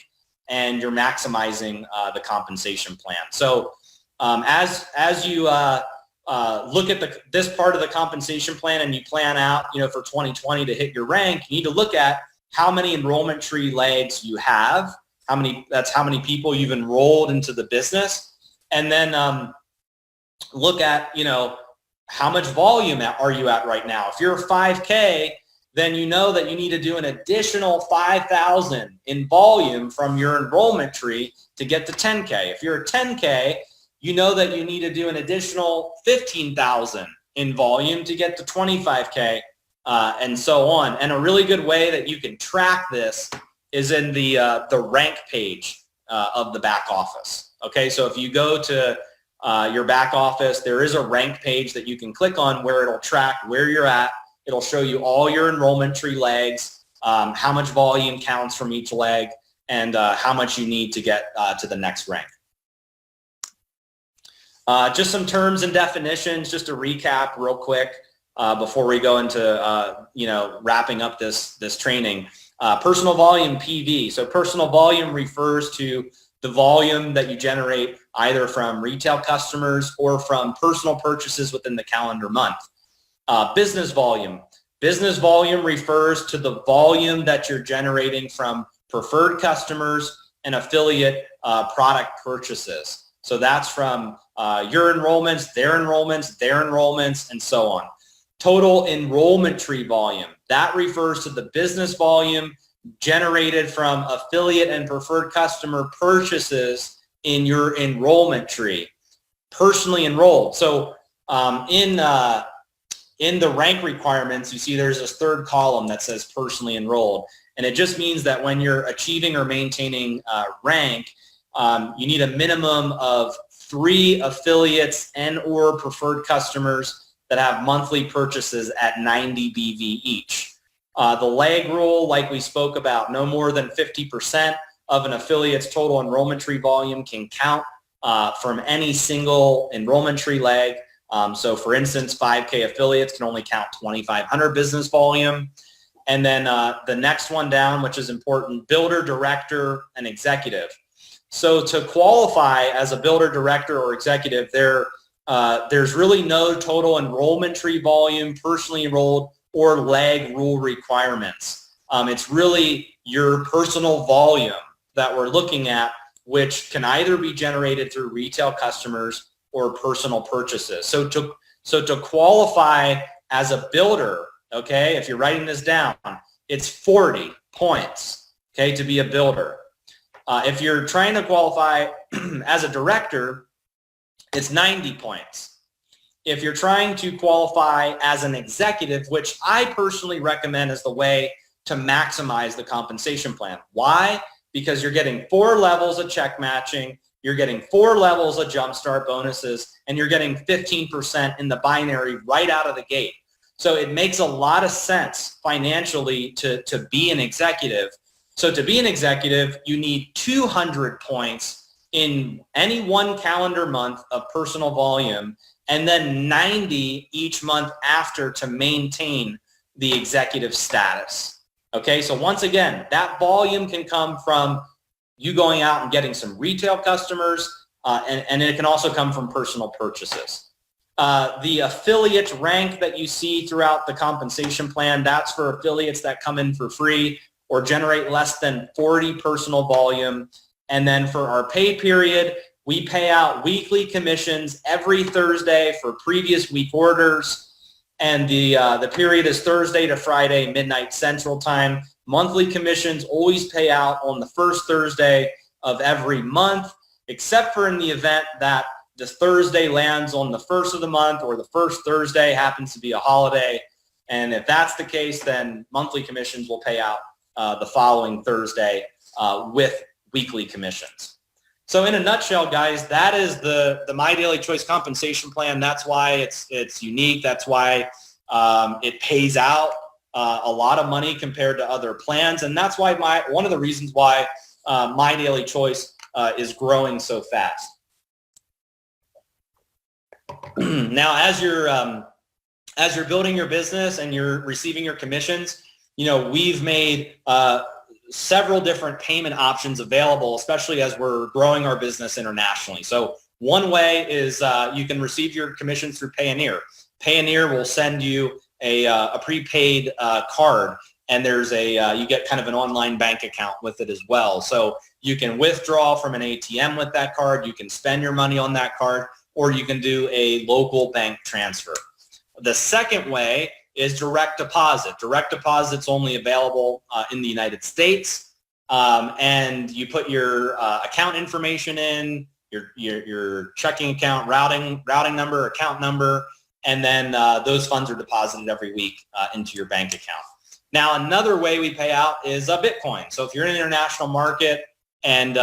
and you're maximizing the compensation plan. So as you look at this part of the compensation plan and you plan out, for 2020 to hit your rank, you need to look at how many enrollment tree legs you have, how many people you've enrolled into the business, and then look at, how much volume are you at right now. If you're 5K, then you know that you need to do an additional 5,000 in volume from your enrollment tree to get to 10K. If you're a 10K, you know that you need to do an additional 15,000 in volume to get to 25K, and so on. And a really good way that you can track this is in the rank page of the back office. Okay, so if you go to your back office, there is a rank page that you can click on where it'll track where you're at It'll show you all your enrollment tree legs, how much volume counts from each leg, and how much you need to get to the next rank. Just some terms and definitions, just to recap real quick before we go into wrapping up this training. Personal volume, PV. So personal volume refers to the volume that you generate either from retail customers or from personal purchases within the calendar month. Business volume. Business volume refers to the volume that you're generating from preferred customers and affiliate product purchases. So that's from your enrollments, their enrollments, their enrollments, and so on. Total enrollment tree volume. That refers to the business volume generated from affiliate and preferred customer purchases in your enrollment tree. Personally enrolled. So in the rank requirements, you see there's this third column that says personally enrolled. And it just means that when you're achieving or maintaining rank, you need a minimum of 3 affiliates and or preferred customers that have monthly purchases at 90 BV each. The leg rule, like we spoke about, no more than 50% of an affiliate's total enrollment tree volume can count from any single enrollment tree leg. So for instance, 5K affiliates can only count 2,500 business volume. And then the next one down, which is important, builder, director, and executive. So to qualify as a builder, director, or executive, there's really no total enrollment tree volume, personally enrolled, or leg rule requirements. It's really your personal volume that we're looking at, which can either be generated through retail customers or personal purchases. So to qualify as a builder, okay, if you're writing this down, it's 40 points, okay, to be a builder. If you're trying to qualify as a director, it's 90 points. If you're trying to qualify as an executive, which I personally recommend as the way to maximize the compensation plan. Why? Because you're getting 4 levels of check matching, you're getting 4 levels of jumpstart bonuses, and you're getting 15% in the binary right out of the gate. So it makes a lot of sense financially to be an executive. So to be an executive, you need 200 points in any one calendar month of personal volume, and then 90 each month after to maintain the executive status. Okay, so once again, that volume can come from you going out and getting some retail customers, and it can also come from personal purchases. The affiliate rank that you see throughout the compensation plan, that's for affiliates that come in for free or generate less than 40 personal volume. And then for our pay period, we pay out weekly commissions every Thursday for previous week orders. And the period is Thursday to Friday, midnight Central Time. Monthly commissions always pay out on the first Thursday of every month, except for in the event that the Thursday lands on the first of the month or the first Thursday happens to be a holiday. And if that's the case, then monthly commissions will pay out the following Thursday with weekly commissions. So in a nutshell, guys, that is the My Daily Choice compensation plan. That's why it's unique. That's why it pays out a lot of money compared to other plans. And that's why one of the reasons why My Daily Choice is growing so fast. Now, as you're building your business and you're receiving your commissions, we've made several different payment options available, especially as we're growing our business internationally. So one way is you can receive your commissions through Payoneer. Payoneer will send you a prepaid card, and you get kind of an online bank account with it as well. So you can withdraw from an ATM with that card, you can spend your money on that card, or you can do a local bank transfer. The second way is direct deposit. Direct deposit's only available in the United States, and you put your account information in, your checking account, routing number, account number, and then those funds are deposited every week into your bank account. Now, another way we pay out is Bitcoin. So if you're in an international market and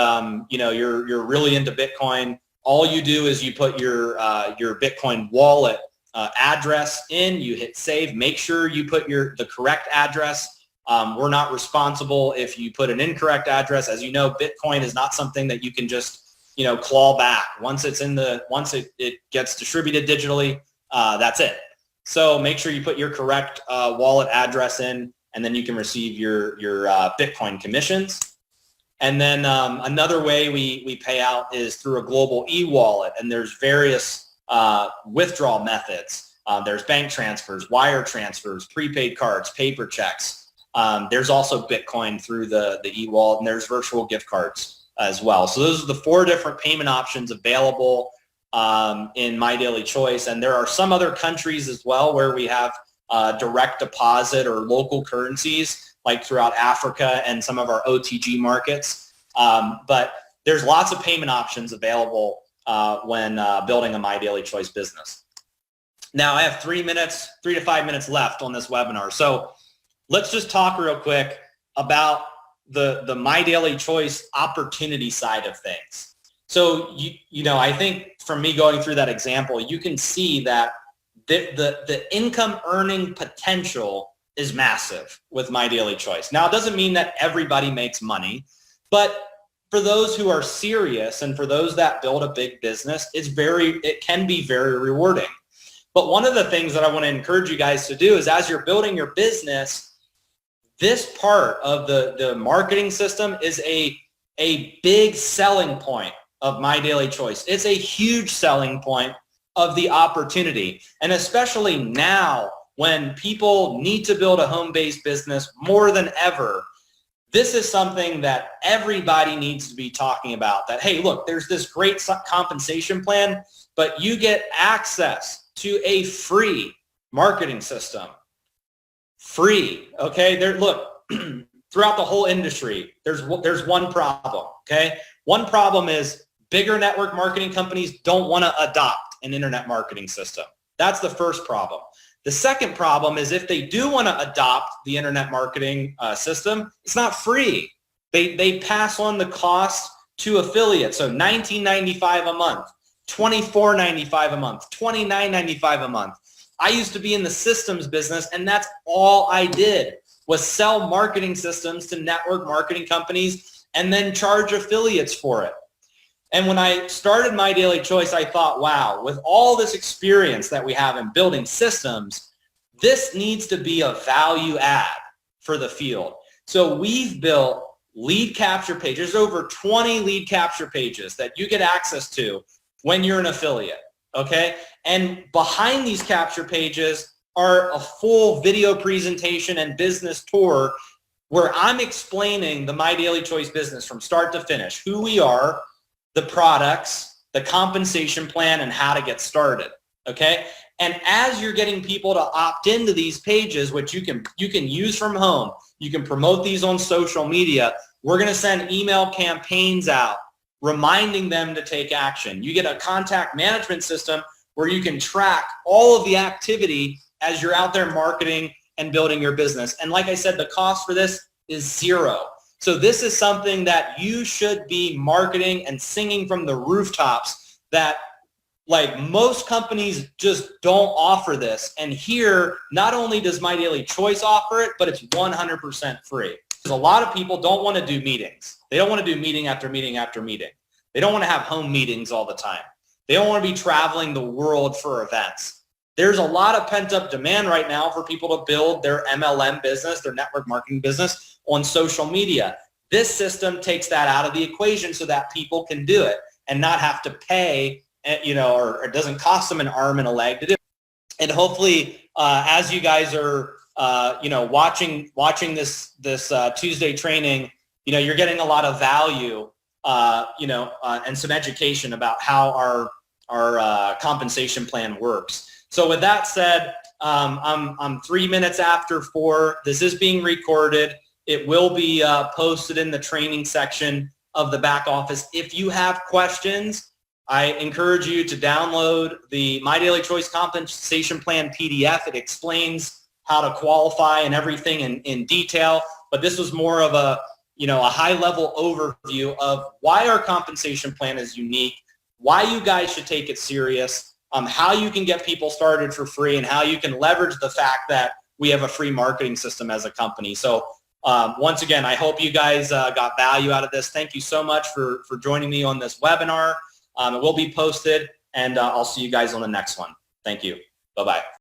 you're really into Bitcoin, all you do is you put your Bitcoin wallet address in, you hit save. Make sure you put the correct address. We're not responsible if you put an incorrect address. As you know, Bitcoin is not something that you can just, claw back. Once it gets distributed digitally, that's it. So make sure you put your correct wallet address in, and then you can receive your Bitcoin commissions. And then another way we pay out is through a global e-wallet, and there's various withdrawal methods. There's bank transfers, wire transfers, prepaid cards, paper checks. There's also Bitcoin through the e-wallet, and there's virtual gift cards as well. So those are the 4 different payment options available in MyDailyChoice. And there are some other countries as well where we have direct deposit or local currencies, like throughout Africa and some of our OTG markets. But there's lots of payment options available when building a MyDailyChoice business. Now I have 3 to 5 minutes left on this webinar. So let's just talk real quick about the MyDailyChoice opportunity side of things. So, I think from me going through that example, you can see that the income earning potential is massive with MyDailyChoice. Now, it doesn't mean that everybody makes money, but for those who are serious and for those that build a big business, it can be very rewarding. But one of the things that I want to encourage you guys to do is, as you're building your business, this part of the marketing system is a big selling point of MyDailyChoice. It's a huge selling point of the opportunity. And especially now when people need to build a home-based business more than ever, this is something that everybody needs to be talking about. That, hey, look, there's this great compensation plan, but you get access to a free marketing system. Free, okay? Look, throughout the whole industry, there's one problem, okay? One problem is bigger network marketing companies don't want to adopt an internet marketing system. That's the first problem. The second problem is if they do want to adopt the internet marketing system, it's not free. They pass on the cost to affiliates. So $19.95 a month, $24.95 a month, $29.95 a month. I used to be in the systems business, and that's all I did was sell marketing systems to network marketing companies and then charge affiliates for it. And when I started MyDailyChoice, I thought, wow, with all this experience that we have in building systems, this needs to be a value add for the field. So we've built lead capture pages. There's over 20 lead capture pages that you get access to when you're an affiliate, okay? And behind these capture pages are a full video presentation and business tour where I'm explaining the MyDailyChoice business from start to finish, who we are, the products, the compensation plan, and how to get started, okay? And as you're getting people to opt into these pages, which you can use from home, you can promote these on social media, we're going to send email campaigns out reminding them to take action. You get a contact management system where you can track all of the activity as you're out there marketing and building your business. And like I said, the cost for this is zero. So this is something that you should be marketing and singing from the rooftops, that like most companies just don't offer this. And here, not only does MyDailyChoice offer it, but it's 100% free. Because a lot of people don't want to do meetings. They don't want to do meeting after meeting after meeting. They don't want to have home meetings all the time. They don't want to be traveling the world for events. There's a lot of pent-up demand right now for people to build their MLM business, their network marketing business, on social media. This system takes that out of the equation so that people can do it and not have to pay, or it doesn't cost them an arm and a leg to do it. And hopefully, as you guys are, watching this Tuesday training, you're getting a lot of value, and some education about how our compensation plan works. So with that said, I'm 3 minutes after 4. This is being recorded. It will be posted in the training section of the back office. If you have questions, I encourage you to download the MyDailyChoice Compensation Plan PDF. It explains how to qualify and everything in detail. But this was more of a high-level overview of why our compensation plan is unique, why you guys should take it serious, how you can get people started for free and how you can leverage the fact that we have a free marketing system as a company. So once again, I hope you guys got value out of this. Thank you so much for joining me on this webinar. It will be posted, and I'll see you guys on the next one. Thank you. Bye-bye.